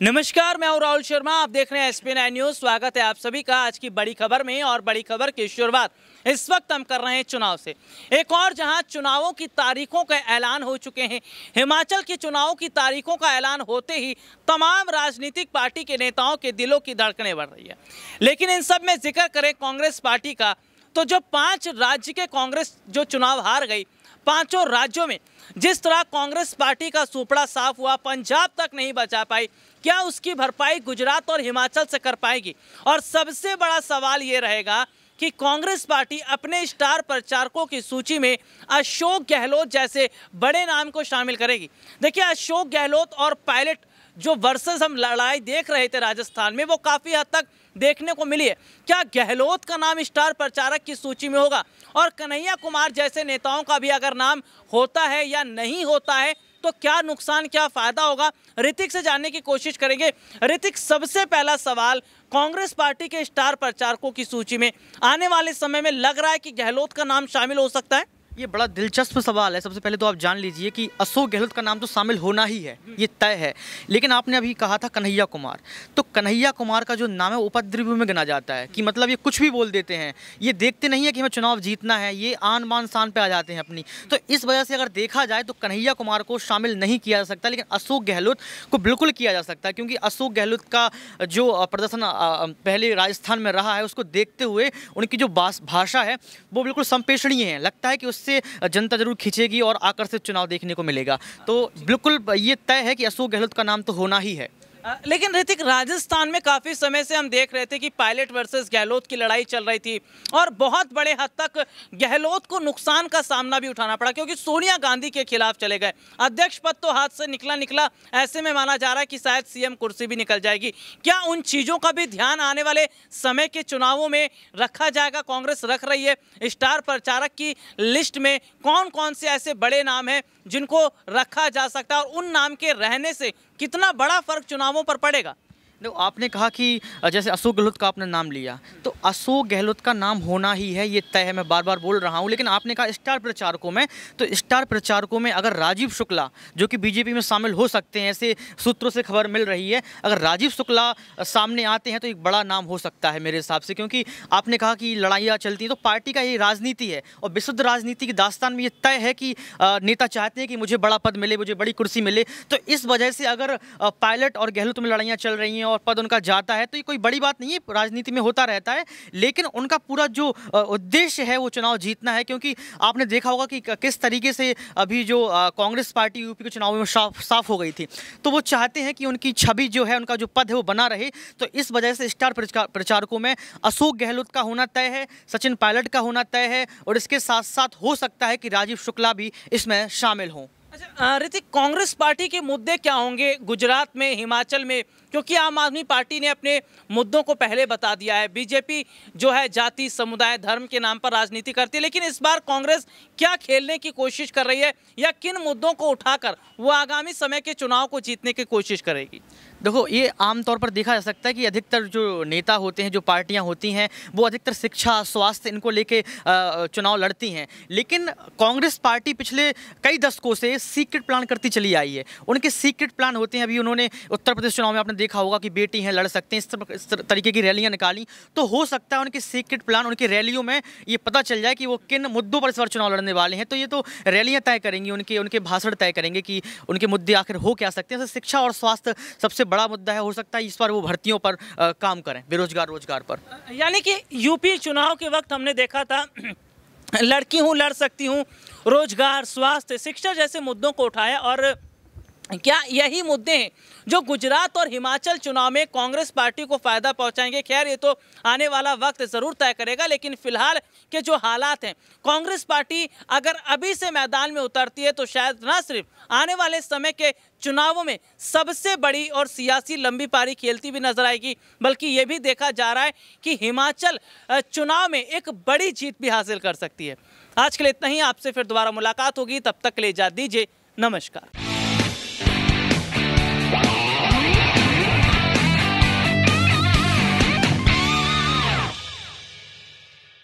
नमस्कार, मैं हूं राहुल शर्मा। आप देख रहे हैं SP9 न्यूज। स्वागत है आप सभी का आज की बड़ी खबर में। और बड़ी खबर की शुरुआत इस वक्त हम कर रहे हैं चुनाव से। एक और जहां चुनावों की तारीखों का ऐलान हो चुके हैं। हिमाचल के चुनावों की तारीखों का ऐलान होते ही तमाम राजनीतिक पार्टी के नेताओं के दिलों की धड़कनें बढ़ रही है। लेकिन इन सब में जिक्र करें कांग्रेस पार्टी का, तो जो 5 राज्य के कांग्रेस जो चुनाव हार गई, 5 राज्यों में जिस तरह कांग्रेस पार्टी का सुपड़ा साफ हुआ, पंजाब तक नहीं बचा पाई, क्या उसकी भरपाई गुजरात और हिमाचल से कर पाएगी? और सबसे बड़ा सवाल ये रहेगा कि कांग्रेस पार्टी अपने स्टार प्रचारकों की सूची में अशोक गहलोत जैसे बड़े नाम को शामिल करेगी। देखिए, अशोक गहलोत और पायलट जो वर्सेस हम लड़ाई देख रहे थे राजस्थान में, वो काफ़ी हद तक देखने को मिली है। क्या गहलोत का नाम स्टार प्रचारक की सूची में होगा? और कन्हैया कुमार जैसे नेताओं का भी अगर नाम होता है या नहीं होता है तो क्या नुकसान, क्या फायदा होगा? ऋतिक से जानने की कोशिश करेंगे। ऋतिक, सबसे पहला सवाल, कांग्रेस पार्टी के स्टार प्रचारकों की सूची में आने वाले समय में लग रहा है कि गहलोत का नाम शामिल हो सकता है? ये बड़ा दिलचस्प सवाल है। सबसे पहले तो आप जान लीजिए कि अशोक गहलोत का नाम तो शामिल होना ही है, ये तय है। लेकिन आपने अभी कहा था कन्हैया कुमार, तो कन्हैया कुमार का जो नाम है उपद्रवी में गिना जाता है कि मतलब ये कुछ भी बोल देते हैं, ये देखते नहीं है कि हमें चुनाव जीतना है, ये आन बान शान पे आ जाते हैं अपनी। तो इस वजह से अगर देखा जाए तो कन्हैया कुमार को शामिल नहीं किया जा सकता, लेकिन अशोक गहलोत को बिल्कुल किया जा सकता है। क्योंकि अशोक गहलोत का जो प्रदर्शन पहले राजस्थान में रहा है, उसको देखते हुए उनकी जो भाषा है वो बिल्कुल संप्रेषणीय है। लगता है कि उससे जनता जरूर खींचेगी और आकर्षित चुनाव देखने को मिलेगा। तो बिल्कुल ये तय है कि अशोक गहलोत का नाम तो होना ही है। लेकिन ऋतिक, राजस्थान में काफ़ी समय से हम देख रहे थे कि पायलट वर्सेस गहलोत की लड़ाई चल रही थी और बहुत बड़े हद तक गहलोत को नुकसान का सामना भी उठाना पड़ा, क्योंकि सोनिया गांधी के खिलाफ चले गए। अध्यक्ष पद तो हाथ से निकला, ऐसे में माना जा रहा है कि शायद CM कुर्सी भी निकल जाएगी। क्या उन चीज़ों का भी ध्यान आने वाले समय के चुनावों में रखा जाएगा? कांग्रेस रख रही है स्टार प्रचारक की लिस्ट में कौन कौन से ऐसे बड़े नाम हैं जिनको रखा जा सकता है, और उन नाम के रहने से कितना बड़ा फर्क चुनावों पर पड़ेगा? देखो, आपने कहा कि जैसे अशोक गहलोत का आपने नाम लिया, तो अशोक गहलोत का नाम होना ही है, ये तय है। मैं बार बार बोल रहा हूँ। लेकिन आपने कहा स्टार प्रचारकों में, तो स्टार प्रचारकों में अगर राजीव शुक्ला जो कि बीजेपी में शामिल हो सकते हैं, ऐसे सूत्रों से खबर मिल रही है, अगर राजीव शुक्ला सामने आते हैं तो एक बड़ा नाम हो सकता है मेरे हिसाब से। क्योंकि आपने कहा कि लड़ाइयाँ चलती हैं, तो पार्टी का ये राजनीति है और विशुद्ध राजनीति की दास्तान में ये तय है कि नेता चाहते हैं कि मुझे बड़ा पद मिले, मुझे बड़ी कुर्सी मिले। तो इस वजह से अगर पायलट और गहलोत में लड़ाइयाँ चल रही हैं और पद उनका जाता है तो ये कोई बड़ी बात नहीं है, राजनीति में होता रहता है। लेकिन उनका पूरा जो उद्देश्य है वो चुनाव जीतना है। क्योंकि आपने देखा होगा कि किस तरीके से अभी जो कांग्रेस पार्टी यूपी के चुनाव में साफ हो गई थी, तो वो चाहते हैं कि उनकी छवि जो है, उनका जो पद है वो बना रहे। तो इस वजह से स्टार प्रचारकों में अशोक गहलोत का होना तय है, सचिन पायलट का होना तय है, और इसके साथ साथ हो सकता है कि राजीव शुक्ला भी इसमें शामिल हों। अच्छा ऋतिक, कांग्रेस पार्टी के मुद्दे क्या होंगे गुजरात में, हिमाचल में? क्योंकि आम आदमी पार्टी ने अपने मुद्दों को पहले बता दिया है। बीजेपी जो है जाति, समुदाय, धर्म के नाम पर राजनीति करती है, लेकिन इस बार कांग्रेस क्या खेलने की कोशिश कर रही है, या किन मुद्दों को उठाकर वो आगामी समय के चुनाव को जीतने की कोशिश करेगी? देखो, ये आमतौर पर देखा जा सकता है कि अधिकतर जो नेता होते हैं, जो पार्टियां होती हैं, वो अधिकतर शिक्षा, स्वास्थ्य, इनको लेके चुनाव लड़ती हैं। लेकिन कांग्रेस पार्टी पिछले कई दशकों से सीक्रेट प्लान करती चली आई है। उनके सीक्रेट प्लान होते हैं। अभी उन्होंने उत्तर प्रदेश चुनाव में आपने देखा होगा कि बेटी हैं, लड़ सकते हैं, इस तरीके की रैलियां निकाली। तो हो सकता है उनके सीक्रेट प्लान, उनकी रैलियों में ये पता चल जाए कि वो किन मुद्दों पर इस बार चुनाव लड़ने वाले हैं। तो ये तो रैलियाँ तय करेंगी, उनके भाषण तय करेंगे कि उनके मुद्दे आखिर हो क्या सकते हैं। शिक्षा और स्वास्थ्य सबसे बड़ा मुद्दा है। हो सकता है इस बार वो भर्तियों पर काम करें, रोजगार पर। यानी कि यूपी चुनाव के वक्त हमने देखा था लड़की हूँ, लड़ सकती हूँ, रोजगार, स्वास्थ्य, शिक्षा जैसे मुद्दों को उठाया। और क्या यही मुद्दे हैं जो गुजरात और हिमाचल चुनाव में कांग्रेस पार्टी को फायदा पहुंचाएंगे? खैर, ये तो आने वाला वक्त जरूर तय करेगा। लेकिन फिलहाल के जो हालात हैं, कांग्रेस पार्टी अगर अभी से मैदान में उतरती है तो शायद ना सिर्फ आने वाले समय के चुनावों में सबसे बड़ी और सियासी लंबी पारी खेलती भी नजर आएगी, बल्कि ये भी देखा जा रहा है कि हिमाचल चुनाव में एक बड़ी जीत भी हासिल कर सकती है। आज के लिए इतना ही। आपसे फिर दोबारा मुलाकात होगी, तब तक के लिए इजाजत दीजिए। नमस्कार।